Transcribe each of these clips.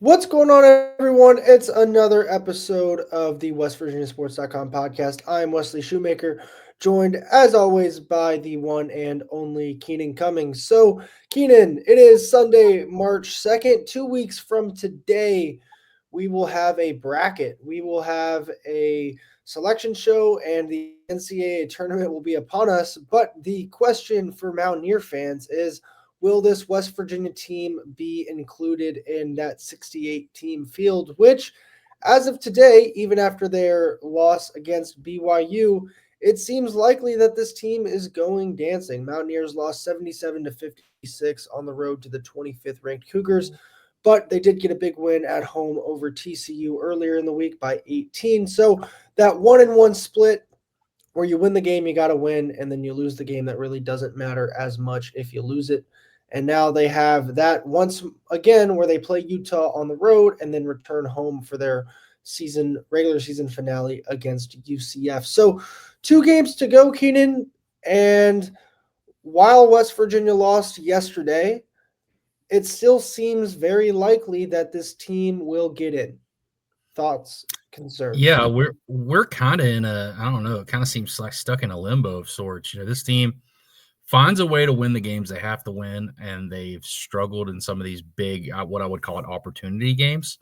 What's going on, everyone? It's another episode of the WVSports.com podcast. I'm Wesley Shoemaker, joined as always by the one and only Keenan Cummings. So, Keenan, it is Sunday, March 2nd. 2 weeks from today, we will have a bracket. We will have a selection show, and the NCAA tournament will be upon us. But the question for Mountaineer fans is, will this West Virginia team be included in that 68 team field, which, as of today, even after their loss against BYU, it seems likely that this team is going dancing. Mountaineers lost 77 to 56 on the road to the 25th ranked Cougars, but they did get a big win at home over TCU earlier in the week by 18. So that 1-1 split where you win the game, you got to win, and then you lose the game, that really doesn't matter as much if you lose it. And now they have that once again where they play Utah on the road and then return home for their regular season finale against UCF. So 2 games to go, Keenan. And while West Virginia lost yesterday, it still seems very likely that this team will get in. Thoughts, concerns? Yeah, we're kind of in a, I don't know, it kind of seems like stuck in a limbo of sorts. This team finds a way to win the games they have to win, and they've struggled in some of these big, what I would call it, opportunity games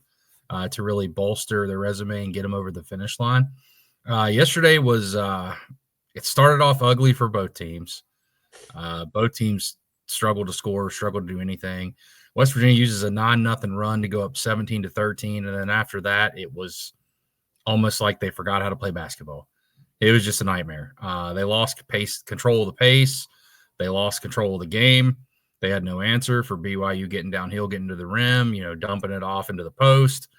to really bolster their resume and get them over the finish line. Yesterday was, it started off ugly for both teams. Both teams struggled to score, struggled to do anything. West Virginia uses a 9-0 run to go up 17 to 13, and then after that, it was almost like they forgot how to play basketball. It was just a nightmare. They lost control of the pace. They lost control of the game. They had no answer for BYU getting downhill, getting to the rim, dumping it off into the post.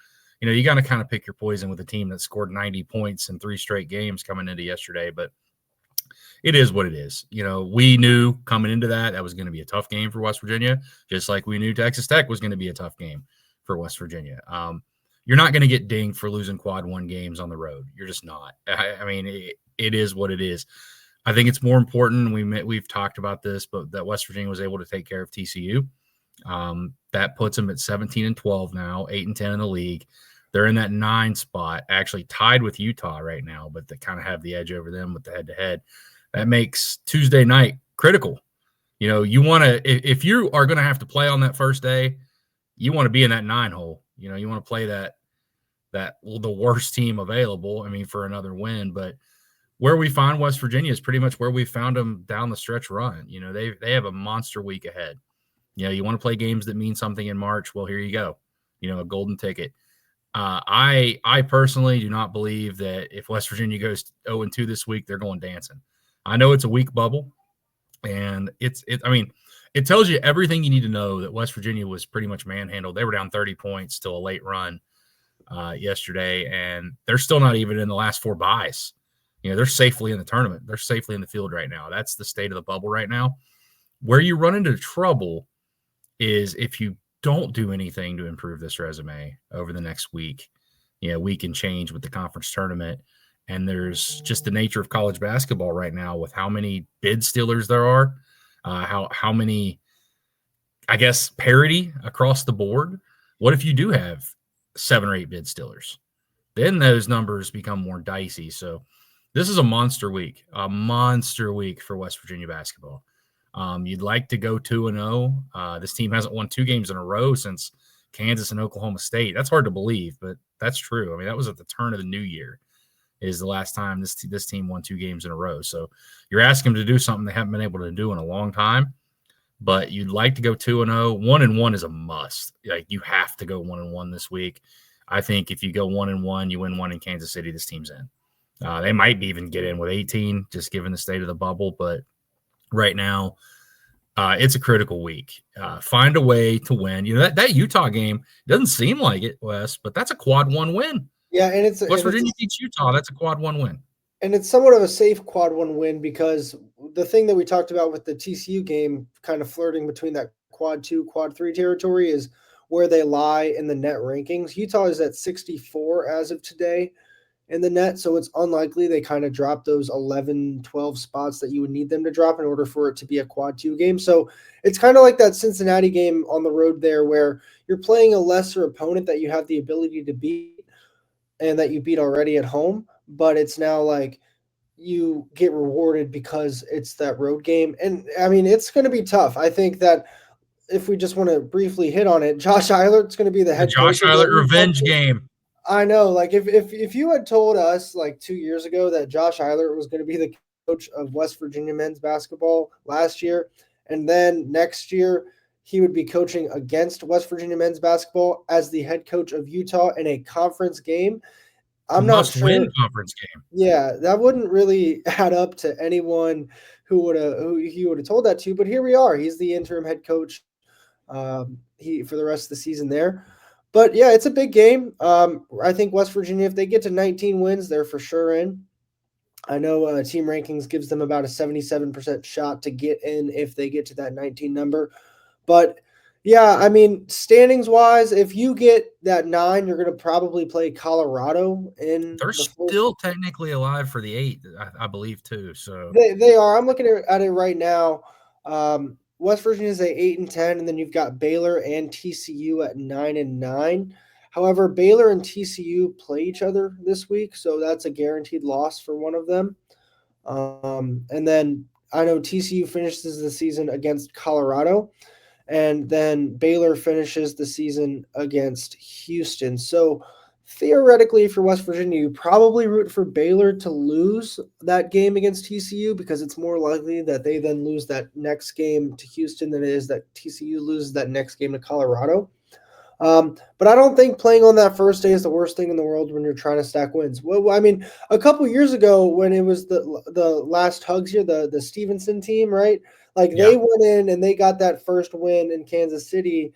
You got to kind of pick your poison with a team that scored 90 points in 3 straight games coming into yesterday. But it is what it is. We knew coming into that was going to be a tough game for West Virginia, just like we knew Texas Tech was going to be a tough game for West Virginia. You're not going to get dinged for losing quad one games on the road. You're just not. I mean, it is what it is. I think it's more important. We've talked about this, but that West Virginia was able to take care of TCU. That puts them at 17-12 now, 8-10 in the league. They're in that 9 spot, actually tied with Utah right now, but they kind of have the edge over them with the head-to-head. That makes Tuesday night critical. You want to, if you are going to have to play on that first day, you want to be in that 9 hole. You want to play that the worst team available. I mean, for another win, but where we find West Virginia is pretty much where we found them down the stretch run. They have a monster week ahead. You want to play games that mean something in March. Well, here you go. A golden ticket. I personally do not believe that if West Virginia goes 0-2 this week, they're going dancing. I know it's a weak bubble, and it tells you everything you need to know that West Virginia was pretty much manhandled. They were down 30 points till a late run yesterday, and they're still not even in the last 4 byes. They're safely in the tournament. They're safely in the field right now. That's the state of the bubble right now. Where you run into trouble is if you don't do anything to improve this resume over the next week. Week and change with the conference tournament. And there's just the nature of college basketball right now with how many bid stealers there are, how many, I guess, parity across the board. What if you do have 7 or 8 bid stealers? Then those numbers become more dicey. So this is a monster week for West Virginia basketball. You'd like to go 2-0. This team hasn't won 2 games in a row since Kansas and Oklahoma State. That's hard to believe, but that's true. I mean, that was at the turn of the new year is the last time this team won 2 games in a row. So you're asking them to do something they haven't been able to do in a long time, but you'd like to go 2-0. 1-1 is a must. Like, you have to go 1-1 this week. I think if you go 1-1, you win 1 in Kansas City, this team's in. They might even get in with 18, just given the state of the bubble. But right now, it's a critical week. Find a way to win. That Utah game doesn't seem like it, Wes, but that's a quad 1 win. Yeah, and West Virginia beats Utah. That's a quad 1 win. And it's somewhat of a safe quad 1 win because the thing that we talked about with the TCU game, kind of flirting between that quad 2, quad 3 territory, is where they lie in the net rankings. Utah is at 64 as of today, in the net, so it's unlikely they kind of drop those 11, 12 spots that you would need them to drop in order for it to be a quad 2 game. So it's kind of like that Cincinnati game on the road there where you're playing a lesser opponent that you have the ability to beat and that you beat already at home, but it's now like you get rewarded because it's that road game. And I mean, it's going to be tough. I think that if we just want to briefly hit on it, Josh Eilert's going to be the The head Josh coach of Eilert that Utah revenge team. game. I know, like if you had told us like 2 years ago that Josh Eilert was going to be the coach of West Virginia men's basketball last year, and then next year he would be coaching against West Virginia men's basketball as the head coach of Utah in a conference game, A I'm not must-win sure. conference game. Yeah, that wouldn't really add up to anyone who he would have told that to. But here we are. He's the interim head coach. He for the rest of the season there. But yeah, it's a big game. I think West Virginia, if they get to 19 wins, they're for sure in. I know team rankings gives them about a 77% shot to get in if they get to that 19 number. But yeah, I mean, standings wise, if you get that 9, you're going to probably play Colorado in They're the first. still technically alive for the 8, I believe, too. So They are. I'm looking at it right now. West Virginia is at 8-10, and then you've got Baylor and TCU at 9-9. However, Baylor and TCU play each other this week, so that's a guaranteed loss for one of them. And then I know TCU finishes the season against Colorado, and then Baylor finishes the season against Houston. So theoretically, for West Virginia, you probably root for Baylor to lose that game against TCU because it's more likely that they then lose that next game to Houston than it is that TCU loses that next game to Colorado. But I don't think playing on that first day is the worst thing in the world when you're trying to stack wins. Well, I mean, a couple years ago when it was the last Hugs year, the Stevenson team, right? Like yeah, they went in and they got that first win in Kansas City,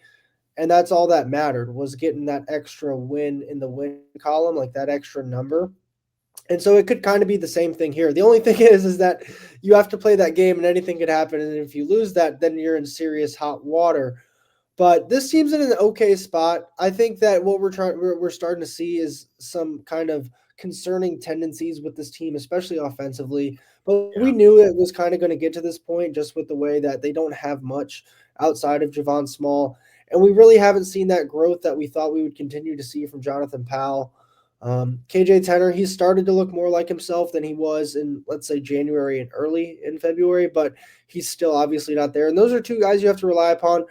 and that's all that mattered was getting that extra win in the win column, like that extra number. And so it could kind of be the same thing here. The only thing is that you have to play that game and anything could happen. And if you lose that, then you're in serious hot water. But this team's in an okay spot. I think that what we're starting to see is some kind of concerning tendencies with this team, especially offensively. But we yeah. knew it was kind of going to get to this point just with the way that they don't have much outside of Javon Small. And we really haven't seen that growth that we thought we would continue to see from Jonathan Powell. KJ Tenner, he's started to look more like himself than he was in, let's say, January and early in February, but he's still obviously not there. And those are two guys you have to rely upon.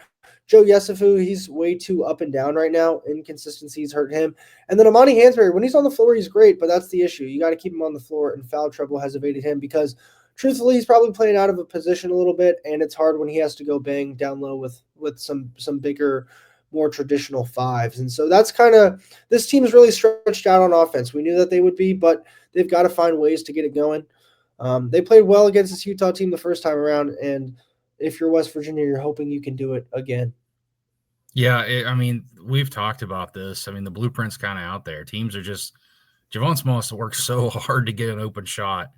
Joe Yesufu, he's way too up and down right now. Inconsistencies hurt him. And then Amani Hansberry, when he's on the floor, he's great, but that's the issue. You got to keep him on the floor, and foul trouble has evaded him because truthfully, he's probably playing out of a position a little bit, and it's hard when he has to go bang down low with some bigger, more traditional fives. And so that's kind of this team is really stretched out on offense. We knew that they would be, but they've got to find ways to get it going. They played well against this Utah team the first time around, and if you're West Virginia, you're hoping you can do it again. Yeah, I mean, we've talked about this. I mean, the blueprint's kind of out there. Teams are just Javon Small has to work so hard to get an open shot,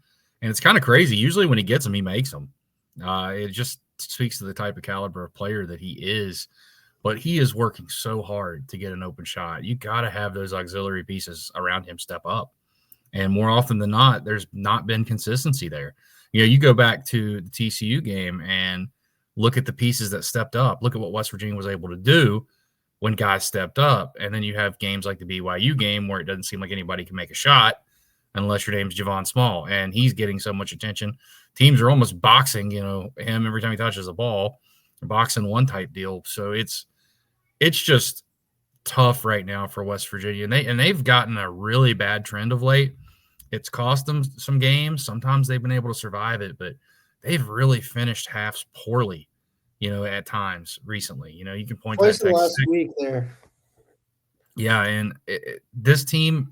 and it's kind of crazy. Usually, when he gets them, he makes them. It just speaks to the type of caliber of player that he is. But he is working so hard to get an open shot. You got to have those auxiliary pieces around him step up, and more often than not, there's not been consistency there. You know, you go back to the TCU game and look at the pieces that stepped up. Look at what West Virginia was able to do when guys stepped up. And then you have games like the BYU game where it doesn't seem like anybody can make a shot unless your name's Javon Small. And he's getting so much attention. Teams are almost boxing, him every time he touches the ball, boxing one type deal. So it's just tough right now for West Virginia. And they've gotten a really bad trend of late. It's cost them some games. Sometimes they've been able to survive it, but they've really finished halves poorly, at times recently. You can point to Twice that in the Texas last Tech. week there. Yeah, and this team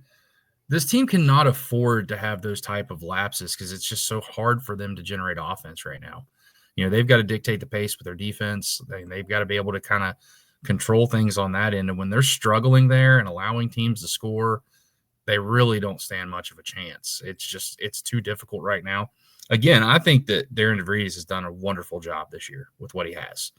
cannot afford to have those type of lapses because it's just so hard for them to generate offense right now. They've got to dictate the pace with their defense. They've got to be able to kind of control things on that end. And when they're struggling there and allowing teams to score, they really don't stand much of a chance. It's too difficult right now. Again, I think that Darren DeVries has done a wonderful job this year with what he has.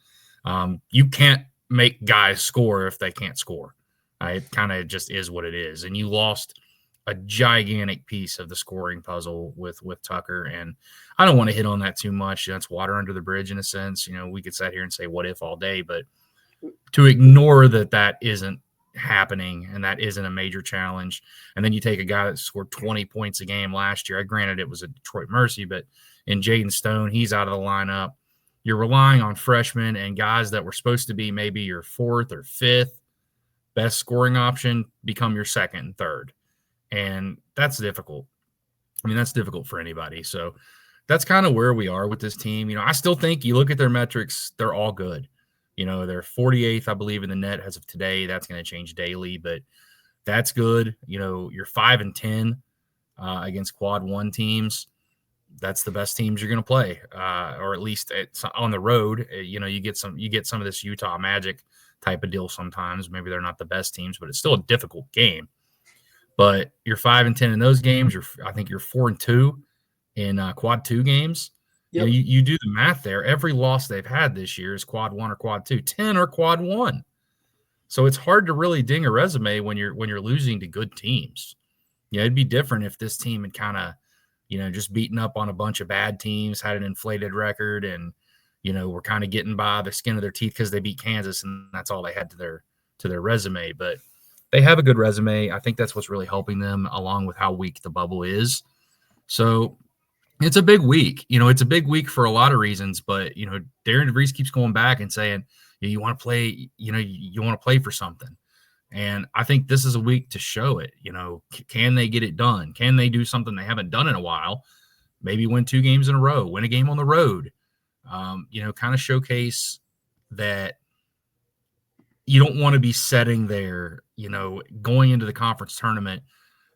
You can't make guys score if they can't score. It kind of just is what it is. And you lost a gigantic piece of the scoring puzzle with Tucker. And I don't want to hit on that too much. That's water under the bridge in a sense. We could sit here and say what if all day, but to ignore that isn't happening and that isn't a major challenge. And then you take a guy that scored 20 points a game last year. Granted, it was a Detroit Mercy, but in Jaden Stone, he's out of the lineup. You're relying on freshmen and guys that were supposed to be maybe your fourth or fifth best scoring option become your second and third. And that's difficult. I mean, that's difficult for anybody. So that's kind of where we are with this team. I still think you look at their metrics, they're all good. They're 48th, I believe, in the net as of today. That's going to change daily, but that's good. You're 5-10 against quad one teams. That's the best teams you're going to play, or at least on the road. You get some of this Utah Magic type of deal sometimes. Maybe they're not the best teams, but it's still a difficult game. But you're 5-10 in those games. I think you're 4-2 in quad two games. Yep. You do the math there. Every loss they've had this year is quad one or quad two. 10 or quad one. So it's hard to really ding a resume when you're losing to good teams. It'd be different if this team had kind of, just beaten up on a bunch of bad teams, had an inflated record, and were kind of getting by the skin of their teeth because they beat Kansas, and that's all they had to their resume. But they have a good resume. I think that's what's really helping them, along with how weak the bubble is. So it's a big week. It's a big week for a lot of reasons, but, Darren DeVries keeps going back and saying, you want to play, you want to play for something. And I think this is a week to show it. Can they get it done? Can they do something they haven't done in a while? Maybe win 2 games in a row, win a game on the road, kind of showcase that you don't want to be sitting there, going into the conference tournament,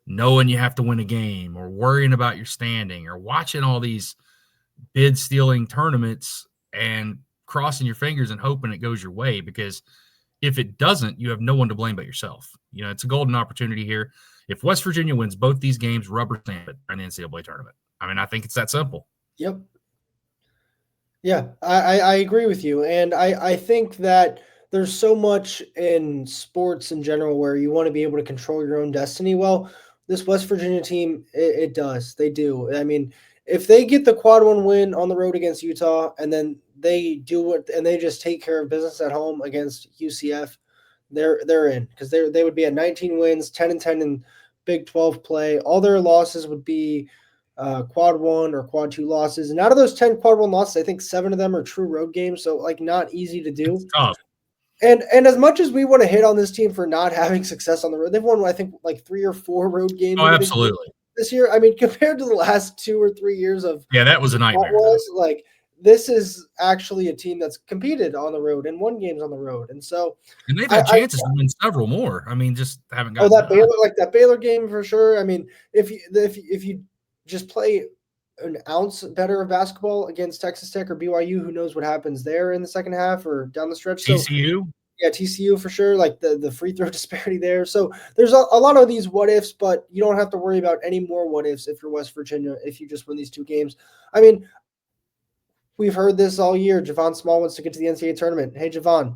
knowing you have to win a game or worrying about your standing or watching all these bid stealing tournaments and crossing your fingers and hoping it goes your way, because if it doesn't, you have no one to blame but yourself. It's a golden opportunity here. If West Virginia wins both these games, rubber stamp it in the NCAA tournament. I mean, I think it's that simple. Yep. Yeah, I agree with you. And I think that there's so much in sports in general where you want to be able to control your own destiny. Well, this West Virginia team, it does. They do. I mean, if they get the quad one win on the road against Utah and then they do it and they just take care of business at home against UCF, they're in, because they would be at 19 wins, 10-10 in Big 12 play. All their losses would be quad one or quad two losses. And out of those 10 quad one losses, I think 7 of them are true road games. So not easy to do. It's tough. And as much as we want to hit on this team for not having success on the road, they've won, I think, 3 or 4 road games. Oh, absolutely. This year. I mean, compared to the last 2 or 3 years of that was a nightmare. This is actually a team that's competed on the road and won games on the road. And so they've had chances to win several more. I mean, just haven't got that Baylor game for sure. I mean, if you just play an ounce better of basketball against Texas Tech or BYU, who knows what happens there in the second half or down the stretch. TCU? So, yeah, TCU for sure, the free throw disparity there. So there's a lot of these what ifs, but you don't have to worry about any more what ifs if you're West Virginia, if you just win these 2 games. I mean, we've heard this all year. Javon Small wants to get to the NCAA tournament. Hey, Javon,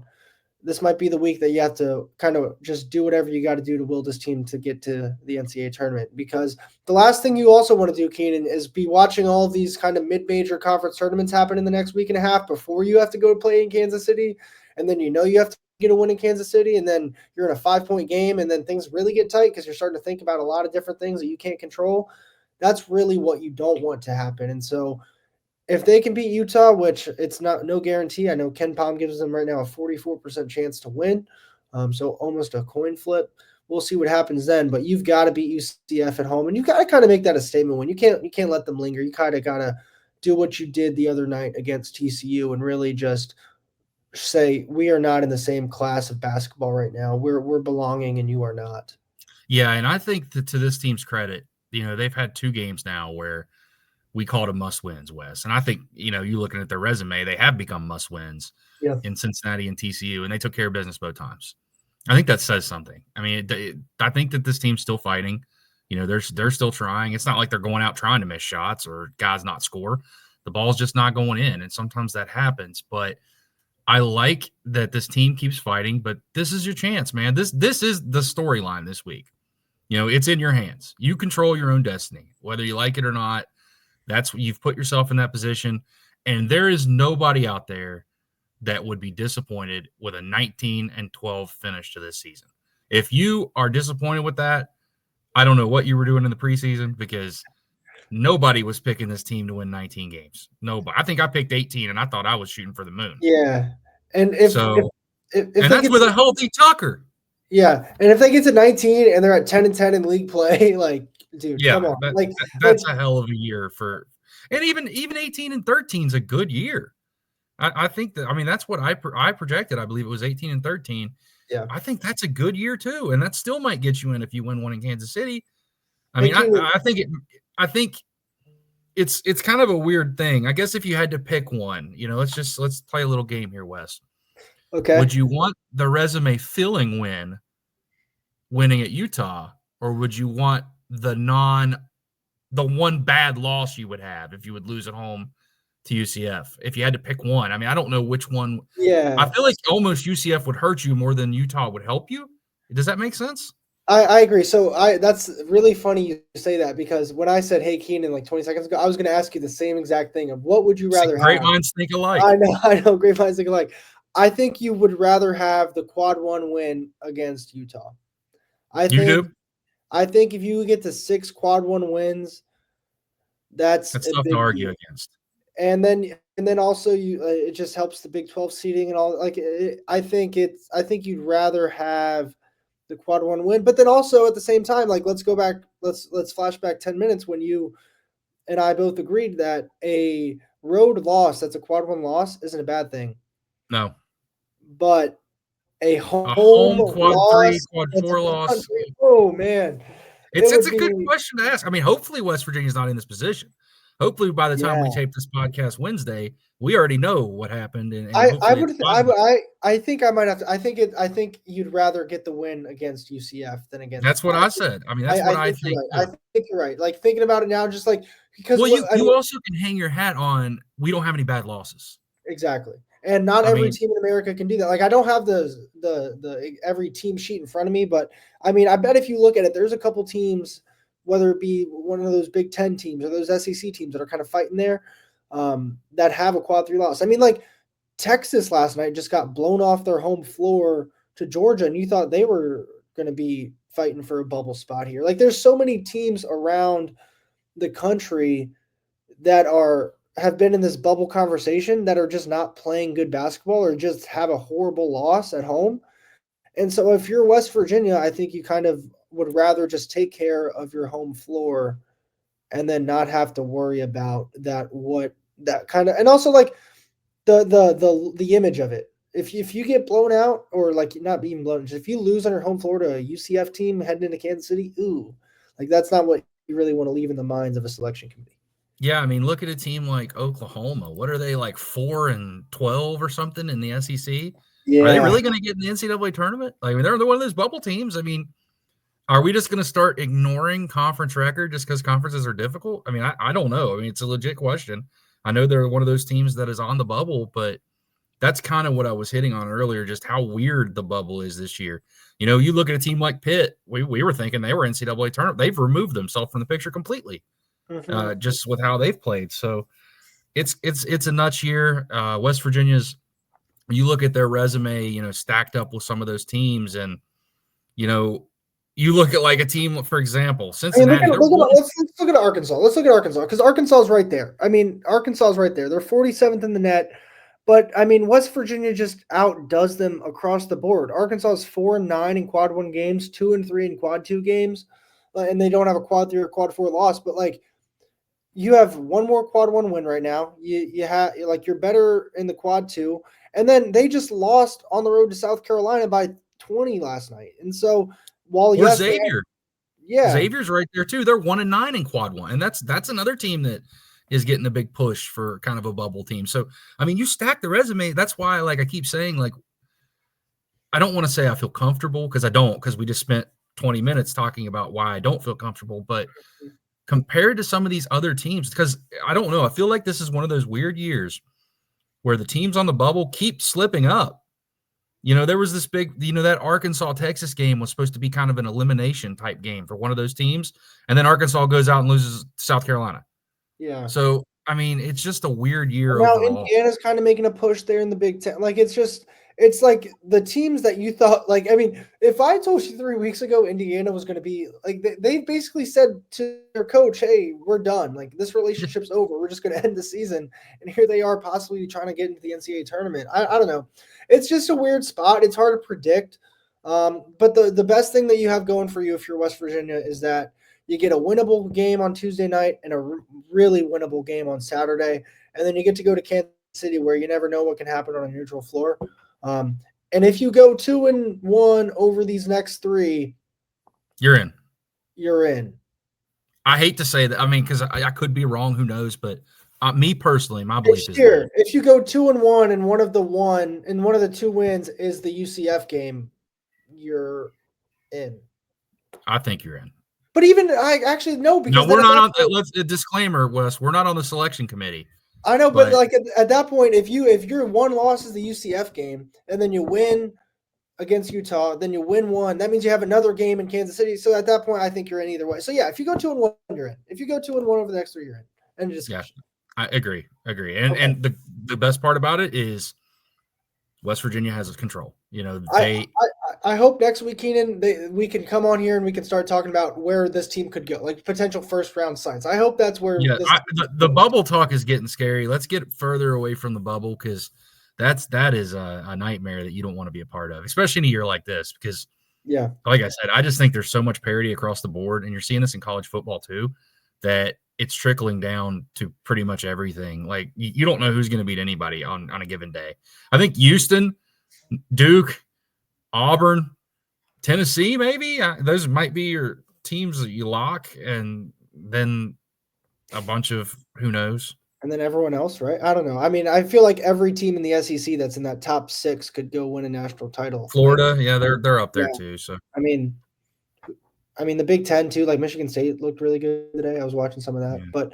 this might be the week that you have to kind of just do whatever you got to do to will this team to get to the NCAA tournament. Because the last thing you also want to do, Keenan, is be watching all of these kind of mid-major conference tournaments happen in the next week and a half before you have to go play in Kansas City. And then you have to get a win in Kansas City, and then you're in a 5-point game, and then things really get tight because you're starting to think about a lot of different things that you can't control. That's really what you don't want to happen. And so if they can beat Utah, which it's no guarantee, I know Ken Palm gives them right now a 44% chance to win, so almost a coin flip. We'll see what happens then, but you've got to beat UCF at home, and you got to kind of make that a statement win. You can't let them linger. You kind of got to do what you did the other night against TCU and really just say, we are not in the same class of basketball right now. We're belonging, and you are not. Yeah, and I think that to this team's credit, they've had 2 games now where we called them must-wins, Wes. And I think, you looking at their resume, they have become must-wins in Cincinnati and TCU, and they took care of business both times. I think that says something. I mean, I think that this team's still fighting. They're still trying. It's not like they're going out trying to miss shots or guys not score. The ball's just not going in, and sometimes that happens. But I like that this team keeps fighting, but this is your chance, man. This is the storyline this week. It's in your hands. You control your own destiny, whether you like it or not. That's what you've put yourself in that position. And there is nobody out there that would be disappointed with a 19-12 finish to this season. If you are disappointed with that, I don't know what you were doing in the preseason, because nobody was picking this team to win 19 games. Nobody. I think I picked 18, and I thought I was shooting for the moon. Yeah, and if that's with a healthy Tucker. Yeah, and if they get to 19 and they're at 10-10 in league play, like, dude, come on, that's a hell of a year for, and even 18-13 is a good year. I think that, that's what I projected. I believe it was 18-13. Yeah, I think that's a good year too, and that still might get you in if you win one in Kansas City. I think it's kind of a weird thing. I guess if you had to pick one, let's play a little game here, Wes. Okay. Would you want the resume filling winning at Utah, or would you want the one bad loss you would have if you would lose at home to UCF? If you had to pick one, I don't know which one. Yeah, I feel like almost UCF would hurt you more than Utah would help you. Does that make sense? I agree. So that's really funny you say that, because when I said, "Hey, Keenan," like 20 seconds ago, I was going to ask you the same exact thing of what would you rather have? Great minds think alike. I know, great minds think alike. I think you would rather have the quad one win against Utah. I think if you get to 6 quad one wins, that's tough to argue against. And then also it just helps the Big 12 seeding and all. Like, I think you'd rather have the quad one win, but then also at the same time, like, let's go back, let's flash back 10 minutes when you and I both agreed that a road loss that's a quad one loss isn't a bad thing. No. But a home quad loss, 3, quad 4 loss. Oh man. It's a good question to ask. Hopefully West Virginia's not in this position. Hopefully by the time we tape this podcast Wednesday, we already know what happened. And I think I might have to. I think you'd rather get the win against UCF than against. That's what I said. That's what I think. I think you're right. Like, thinking about it now, just like, because you also can hang your hat on, we don't have any bad losses. Exactly. And not every team in America can do that. Like, I don't have the every team sheet in front of me, but I bet if you look at it, there's a couple teams, whether it be one of those Big 10 teams or those SEC teams that are kind of fighting there, that have a quad 3 loss. Like Texas last night just got blown off their home floor to Georgia, and you thought they were going to be fighting for a bubble spot here. Like, there's so many teams around the country that have been in this bubble conversation that are just not playing good basketball or just have a horrible loss at home. And so if you're West Virginia, I think you kind of would rather just take care of your home floor and then not have to worry about that kind of, and also like the image of it. If you get blown out, or like not being blown, if you lose on your home floor to a UCF team heading into Kansas City, like that's not what you really want to leave in the minds of a selection committee. Yeah, look at a team like Oklahoma. What are they, like 4-12 or something in the SEC? Yeah. Are they really going to get in the NCAA tournament? They're one of those bubble teams. Are we just going to start ignoring conference record just because conferences are difficult? I don't know. It's a legit question. I know they're one of those teams that is on the bubble, but that's kind of what I was hitting on earlier, just how weird the bubble is this year. You look at a team like Pitt. We were thinking they were NCAA tournament. They've removed themselves from the picture completely. Mm-hmm. Just with how they've played. So it's a nuts year. West Virginia's, you look at their resume, stacked up with some of those teams, and you look at like a team, for example, Cincinnati. Let's look at Arkansas. Let's look at Arkansas, because Arkansas is right there. Arkansas is right there. They're 47th in the net, but West Virginia just outdoes them across the board. Arkansas is 4-9 in quad 1 games, 2-3 in quad 2 games, and they don't have a quad 3 or quad 4 loss. But like, you have one more quad 1 win right now. You have, like, you're better in the quad 2, and then they just lost on the road to South Carolina by 20 last night. And so Xavier's right there too. They're 1-9 in quad 1, and that's another team that is getting a big push for kind of a bubble team. So you stack the resume. That's why, like, I keep saying, like, I don't want to say I feel comfortable, because I don't, because we just spent 20 minutes talking about why I don't feel comfortable, but compared to some of these other teams, because I don't know, I feel like this is one of those weird years where the teams on the bubble keep slipping up. There was this big, that Arkansas-Texas game was supposed to be kind of an elimination type game for one of those teams, and then Arkansas goes out and loses to South Carolina. Yeah. So, I mean, it's just a weird year Now overall. Indiana's kind of making a push there in the Big Ten. Like it's like the teams that you thought. Like I mean, if I told you 3 weeks ago Indiana was going to be like they basically said to their coach, "Hey, we're done. Like this relationship's over. We're just going to end the season." And here they are, possibly trying to get into the NCAA tournament. I don't know. It's just a weird spot. It's hard to predict. But the best thing that you have going for you if you're West Virginia is that you get a winnable game on Tuesday night and a really winnable game on Saturday. And then you get to go to Kansas City where you never know what can happen on a neutral floor. And if you go 2-1 over these next three, you're in. You're in. I hate to say that. I mean, because I could be wrong. Who knows? But me personally, my belief is that that if you go 2-1 and one of the two wins is the UCF game, you're in. I think you're in. But even I actually no, because we're not on. Let's a disclaimer, Wes. We're not on the selection committee. I know, but like at that point, if your one loss is the UCF game, and then you win against Utah, then you win one, that means you have another game in Kansas City. So at that point, I think you're in either way. So yeah, if you go 2-1, you're in. If you go 2-1 over the next three, you're in. End of discussion. Yeah, I agree. And the best part about it is West Virginia has control. I hope next week, Keenan, we can come on here and we can start talking about where this team could go, like potential first round sites. I hope that's where. Yeah, the bubble talk is getting scary. Let's get further away from the bubble because that is a nightmare that you don't want to be a part of, especially in a year like this. Because like I said, I just think there's so much parity across the board, and you're seeing this in college football too, that it's trickling down to pretty much everything. Like you don't know who's going to beat anybody on a given day. I think Houston, Duke, Auburn, Tennessee, maybe those might be your teams that you lock, and then a bunch of who knows. And then everyone else, right? I don't know. I mean, I feel like every team in the SEC that's in that top 6 could go win a national title. Florida, they're up there too. So I mean, the Big Ten too. Like Michigan State looked really good today. I was watching some of that, but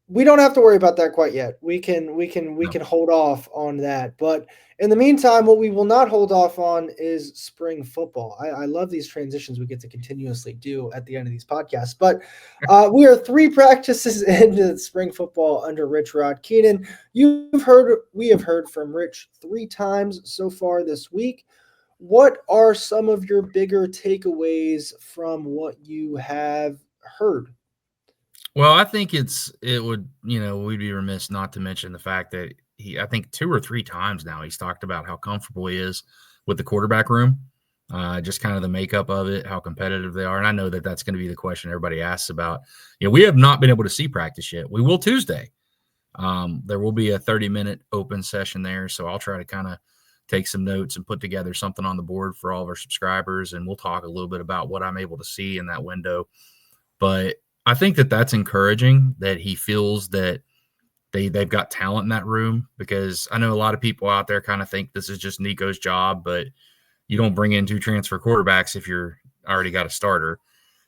we don't have to worry about that quite yet. We can hold off on that. But in the meantime, what we will not hold off on is spring football. I love these transitions we get to continuously do at the end of these podcasts. But we are 3 practices into spring football under Rich Rod. Keenan, we have heard from Rich 3 times so far this week. What are some of your bigger takeaways from what you have heard? Well, I think we'd be remiss not to mention the fact that I think 2 or 3 times now he's talked about how comfortable he is with the quarterback room, just kind of the makeup of it, how competitive they are. And I know that that's going to be the question everybody asks about. We have not been able to see practice yet. We will Tuesday. There will be a 30-minute open session there, so I'll try to kind of take some notes and put together something on the board for all of our subscribers, and we'll talk a little bit about what I'm able to see in that window. But I think that that's encouraging that he feels that they've got talent in that room, because I know a lot of people out there kind of think this is just Nico's job, but you don't bring in 2 transfer quarterbacks if you're already got a starter.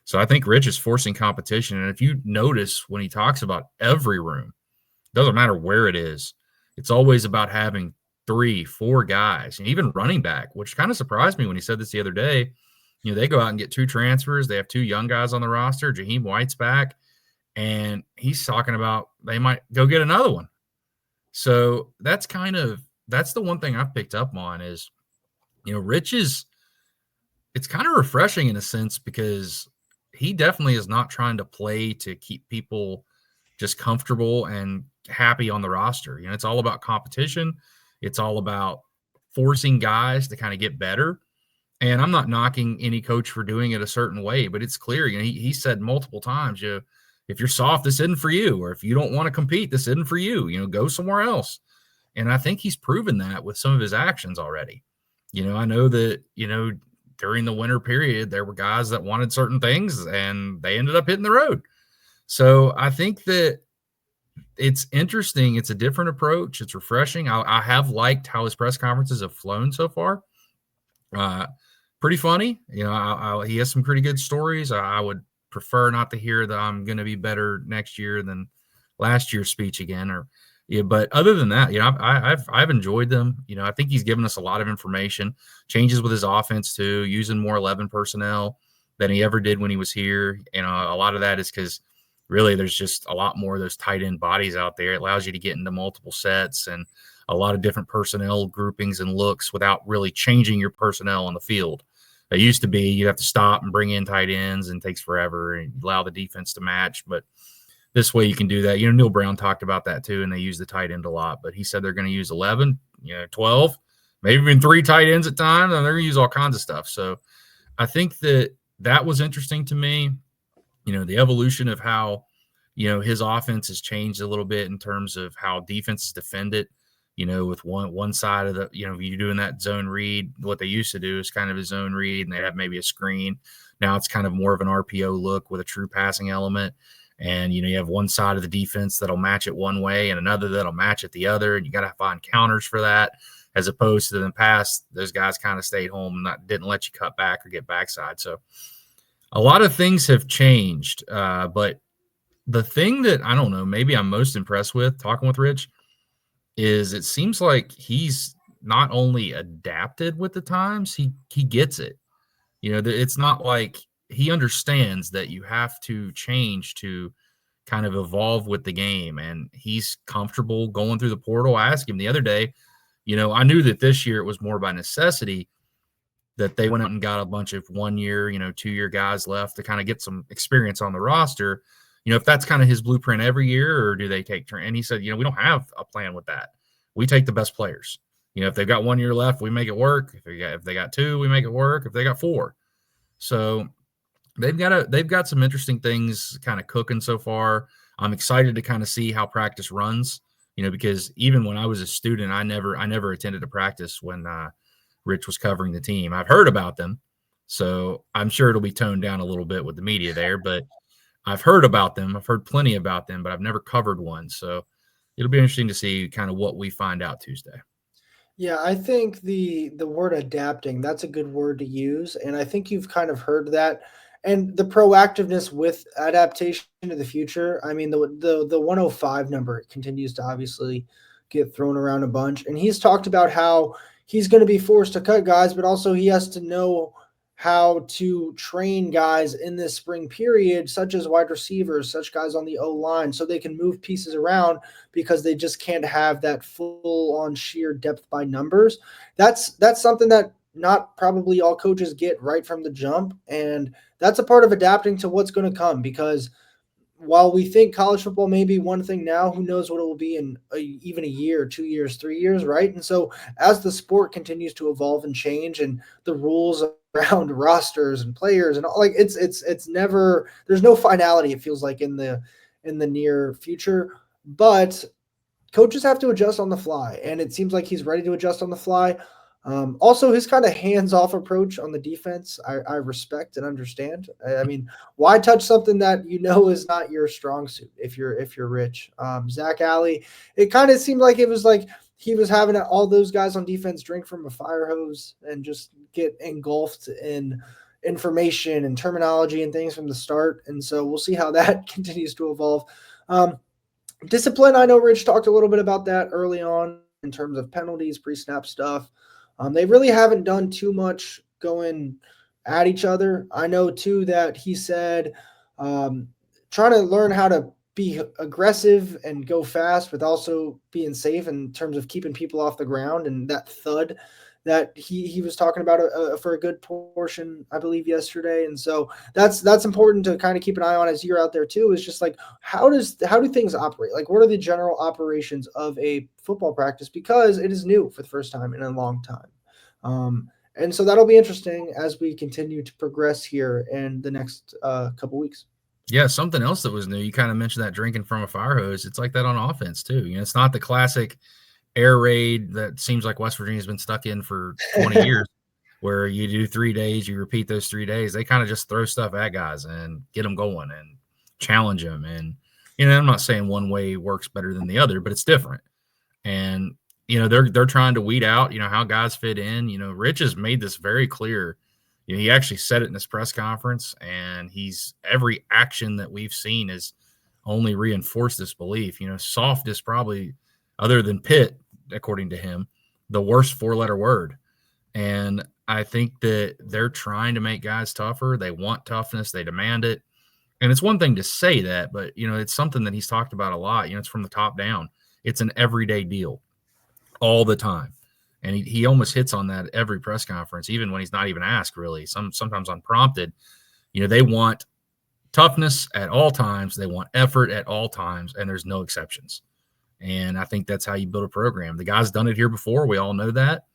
So I think Rich is forcing competition. And if you notice when he talks about every room, doesn't matter where it is, it's always about having 3, 4 guys, and even running back, which kind of surprised me when he said this the other day. They go out and get 2 transfers. They have 2 young guys on the roster. Jaheim White's back, and he's talking about they might go get another one. So that's the one thing I've picked up on is, Rich it's kind of refreshing in a sense, because he definitely is not trying to play to keep people just comfortable and happy on the roster. It's all about competition. It's all about forcing guys to kind of get better. And I'm not knocking any coach for doing it a certain way, but it's clear, he said multiple times, if you're soft, this isn't for you. Or if you don't want to compete, this isn't for you, go somewhere else. And I think he's proven that with some of his actions already. I know that, during the winter period, there were guys that wanted certain things and they ended up hitting the road. So I think that it's interesting. It's a different approach. It's refreshing. I have liked how his press conferences have flown so far. Pretty funny. He has some pretty good stories. I would prefer not to hear that I'm going to be better next year than last year's speech again, or Yeah, but other than that, I've enjoyed them. I think he's given us a lot of information, changes with his offense too, using more 11 personnel than he ever did when he was here. A lot of that is because really there's just a lot more of those tight end bodies out there. It allows you to get into multiple sets and a lot of different personnel groupings and looks without really changing your personnel on the field. It used to be you'd have to stop and bring in tight ends and it takes forever and allow the defense to match. But this way you can do that. Neil Brown talked about that too, and they use the tight end a lot. But he said they're going to use 11, 12, maybe even 3 tight ends at times, and they're going to use all kinds of stuff. So I think that was interesting to me. The evolution of how, his offense has changed a little bit in terms of how defenses defend it. With one side of the, you're doing that zone read. What they used to do is kind of a zone read, and they have maybe a screen. Now it's kind of more of an RPO look with a true passing element. And, you have one side of the defense that'll match it one way and another that'll match it the other. And you got to find counters for that, as opposed to in the past, those guys kind of stayed home and didn't let you cut back or get backside. So a lot of things have changed. But the thing that, I don't know, maybe I'm most impressed with talking with Rich is it seems like he's not only adapted with the times, he gets it. It's not like he understands that you have to change to kind of evolve with the game, and he's comfortable going through the portal. I asked him the other day, I knew that this year it was more by necessity that they went out and got a bunch of 1 year, 2 year guys left to kind of get some experience on the roster. If that's kind of his blueprint every year, or do they take turn? And he said, we don't have a plan with that. We take the best players. If they've got 1 year left, we make it work. If they got 2, we make it work. If they got 4. So they've got some interesting things kind of cooking so far. I'm excited to kind of see how practice runs, because even when I was a student, I never attended a practice when Rich was covering the team. I've heard about them, so I'm sure it'll be toned down a little bit with the media there, but I've heard about them. I've heard plenty about them, but I've never covered one. So it'll be interesting to see kind of what we find out Tuesday. Yeah, I think the word adapting, that's a good word to use. And I think you've kind of heard that. And the proactiveness with adaptation to the future. I mean, the 105 number continues to obviously get thrown around a bunch. And he's talked about how he's going to be forced to cut guys, but also he has to know how to train guys in this spring period, such as wide receivers, such guys on the O-line, so they can move pieces around because they just can't have that full-on sheer depth by numbers. That's something that not probably all coaches get right from the jump, and that's a part of adapting to what's going to come, because while we think college football may be one thing now, who knows what it will be in even a year, 2 years, 3 years, right? And so as the sport continues to evolve and change, and the rules around rosters and players and all, like it's never, there's no finality, it feels like, in the near future. But coaches have to adjust on the fly, and it seems like he's ready to adjust on the fly. Also, his kind of hands-off approach on the defense, I respect and understand. I mean, why touch something that is not your strong suit if you're Rich? Zach Alley, it kind of seemed like it was like he was having all those guys on defense drink from a fire hose and just get engulfed in information and terminology and things from the start. And so we'll see how that continues to evolve. Discipline, I know Rich talked a little bit about that early on in terms of penalties, pre-snap stuff. They really haven't done too much going at each other. I know, too, that he said trying to learn how to be aggressive and go fast, but also being safe in terms of keeping people off the ground, and that thud that he was talking about for a good portion, I believe, yesterday. And so that's important to kind of keep an eye on as you're out there too, is just like, how do things operate? Like, what are the general operations of a football practice? Because it is new for the first time in a long time. And so that'll be interesting as we continue to progress here in the next couple weeks. Yeah, something else that was new. You kind of mentioned that drinking from a fire hose. It's like that on offense too. It's not the classic air raid that seems like West Virginia's been stuck in for 20 years, where you do 3 days, you repeat those 3 days. They kind of just throw stuff at guys and get them going and challenge them. And, I'm not saying one way works better than the other, but it's different. And, they're trying to weed out, how guys fit in. Rich has made this very clear. He actually said it in this press conference, and every action that we've seen has only reinforced this belief. Soft is probably other than Pitt, according to him, the worst 4-letter word. And I think that they're trying to make guys tougher. They want toughness. They demand it. And it's one thing to say that, but, it's something that he's talked about a lot. It's from the top down. It's an everyday deal all the time. And he almost hits on that every press conference, even when he's not even asked, really, sometimes unprompted. They want toughness at all times. They want effort at all times, and there's no exceptions. And I think that's how you build a program. The guy's done it here before. We all know that.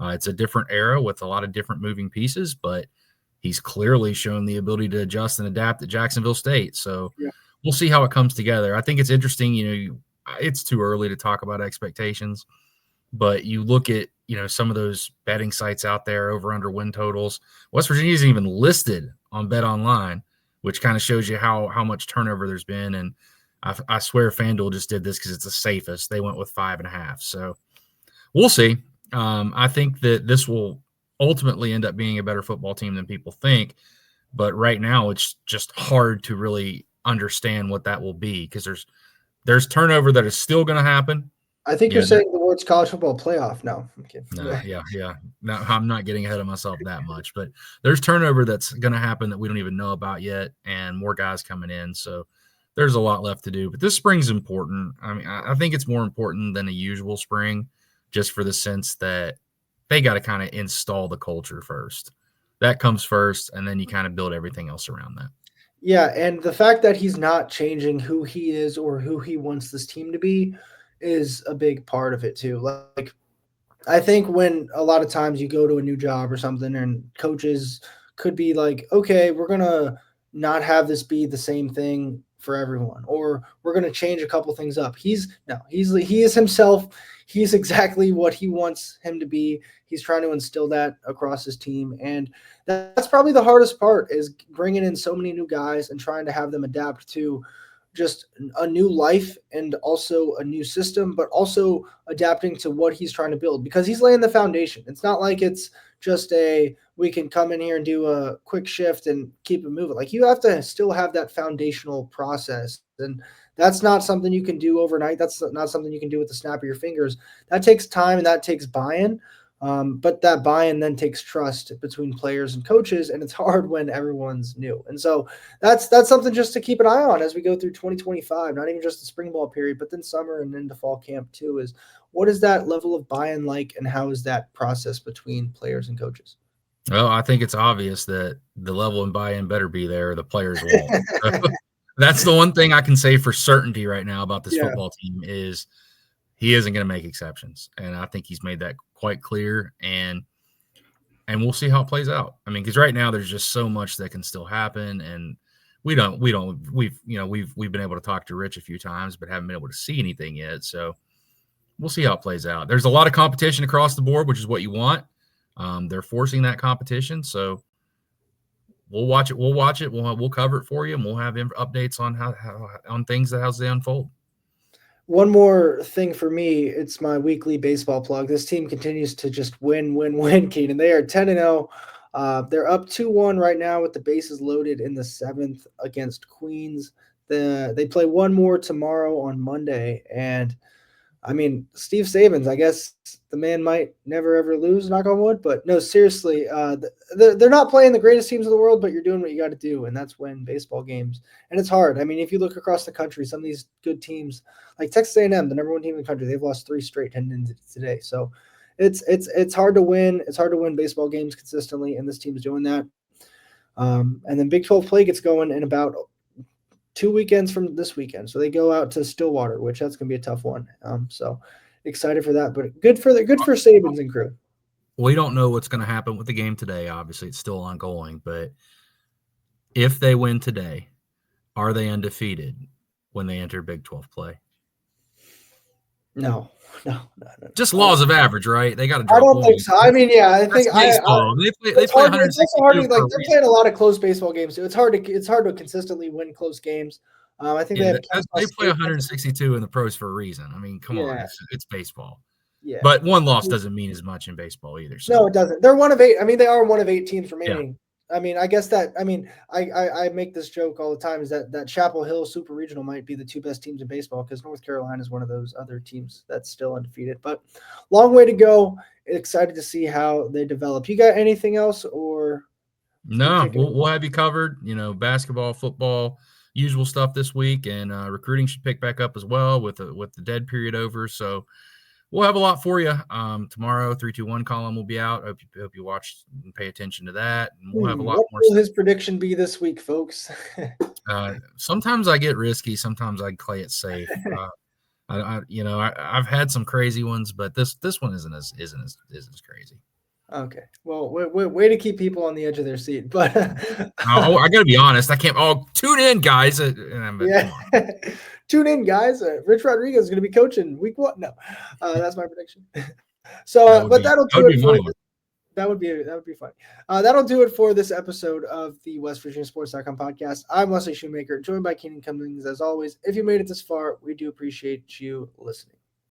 It's a different era with a lot of different moving pieces, but he's clearly shown the ability to adjust and adapt at Jacksonville State. So We'll see how it comes together. I think it's interesting. It's too early to talk about expectations, but you look at, some of those betting sites out there, over under win totals. West Virginia isn't even listed on Bet Online, which kind of shows you how much turnover there's been. And I swear FanDuel just did this because it's the safest. They went with 5.5. So we'll see. I think that this will ultimately end up being a better football team than people think. But right now, it's just hard to really understand what that will be because there's turnover that is still going to happen. I think you're saying the words college football playoff. No, I'm kidding. No, yeah. No, I'm not getting ahead of myself that much, but there's turnover that's going to happen that we don't even know about yet, and more guys coming in. So there's a lot left to do. But this spring's important. I mean, I think it's more important than a usual spring, just for the sense that they got to kind of install the culture first. That comes first, and then you kind of build everything else around that. Yeah, and the fact that he's not changing who he is or who he wants this team to be is a big part of it too. Like, I think when a lot of times you go to a new job or something and coaches could be like, okay, we're going to not have this be the same thing for everyone, or we're going to change a couple things up. He is himself. He's exactly what he wants him to be. He's trying to instill that across his team. And that's probably the hardest part, is bringing in so many new guys and trying to have them adapt to just a new life and also a new system, but also adapting to what he's trying to build, because he's laying the foundation. It's not like it's just we can come in here and do a quick shift and keep it moving. Like, you have to still have that foundational process. And that's not something you can do overnight. That's not something you can do with the snap of your fingers. That takes time and that takes buy-in. But that buy-in then takes trust between players and coaches, and it's hard when everyone's new. And so that's something just to keep an eye on as we go through 2025, not even just the spring ball period, but then summer and into fall camp too, is what is that level of buy-in like, and how is that process between players and coaches? Well, I think it's obvious that the level of buy-in better be there. The players won't. That's the one thing I can say for certainty right now about this football team is he isn't going to make exceptions. And I think he's made that quite clear, and we'll see how it plays out. I mean, because right now there's just so much that can still happen, and we've been able to talk to Rich a few times, but haven't been able to see anything yet. So we'll see how it plays out. There's a lot of competition across the board, which is what you want. They're forcing that competition, so we'll watch it. We'll cover it for you, and we'll have updates on how on things as they unfold. One more thing for me, it's my weekly baseball plug. This team continues to just win, Keenan. They are 10-0. They're up 2-1 right now with the bases loaded in the 7th against Queens. They play one more tomorrow on Monday. And, I mean, Steve Sabins, I guess the man might never, ever lose, knock on wood. But, no, seriously, they're not playing the greatest teams in the world, but you're doing what you got to do, and that's win baseball games. And it's hard. I mean, if you look across the country, some of these good teams, like Texas A&M, the number one team in the country, they've lost 3 straight heading into today. So it's hard to win. It's hard to win baseball games consistently, and this team is doing that. And then Big 12 play gets going in about 2 weekends from this weekend. So they go out to Stillwater, which that's going to be a tough one. So excited for that, but good for Sabins and crew. We don't know what's going to happen with the game today. Obviously, it's still ongoing, but if they win today, are they undefeated when they enter Big 12 play? No. Just laws of average, right? They got to drop. I don't think so. I mean, yeah, I think baseball. They play 162. They're playing a lot of close baseball games too. It's hard to consistently win close games. I think they play 162 in the pros for a reason. I mean, come on, it's baseball. Yeah, but one loss doesn't mean as much in baseball either. So. No, it doesn't. They're one of 8. I mean, they are one of 8 teams remaining. I mean, I guess that I make this joke all the time is that Chapel Hill Super Regional might be the two best teams in baseball because North Carolina is one of those other teams that's still undefeated. But long way to go. Excited to see how they develop. You got anything else, or we No, kick it? we'll have you covered. Basketball, football, usual stuff this week, and recruiting should pick back up as well with the dead period over. So we'll have a lot for you. Tomorrow, 3-2-1 column will be out. Hope you watch and pay attention to that. And we'll have a lot What more will stuff. his prediction be this week, folks? Sometimes I get risky. Sometimes I play it safe. I've had some crazy ones, but this one isn't as crazy. Okay. Well, way to keep people on the edge of their seat, but I got to be honest. I can't. Oh, tune in, guys. yeah. Tune in, guys. Rich Rodriguez is going to be coaching week 1. No, that's my prediction. So, that'll do it for. That would be fun. That'll do it for this episode of the WestVirginiaSports.com podcast. I'm Wesley Shoemaker, joined by Keenan Cummings as always. If you made it this far, we do appreciate you listening.